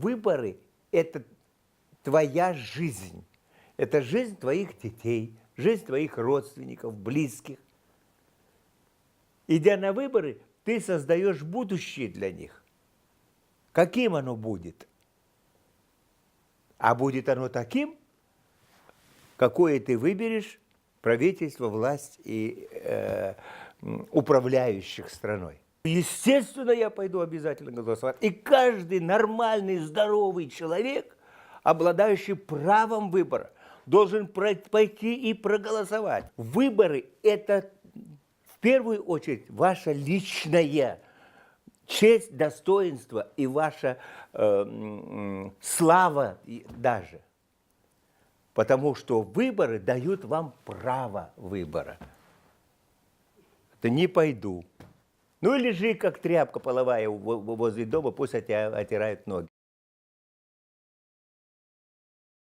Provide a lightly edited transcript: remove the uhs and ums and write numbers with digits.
выборы – это твоя жизнь. Это жизнь твоих детей, жизнь твоих родственников, близких. Идя на выборы, ты создаешь будущее для них. Каким оно будет? А будет оно таким, какое ты выберешь правительство, власть и управляющих страной. Естественно, я пойду обязательно голосовать. И каждый нормальный, здоровый человек, обладающий правом выбора, должен пойти и проголосовать. Выборы – это в первую очередь ваша личная честь, достоинство и ваша слава даже. Потому что выборы дают вам право выбора. Это не пойду. Ну и лежи, как тряпка половая возле дома, пусть от тебя отирают ноги.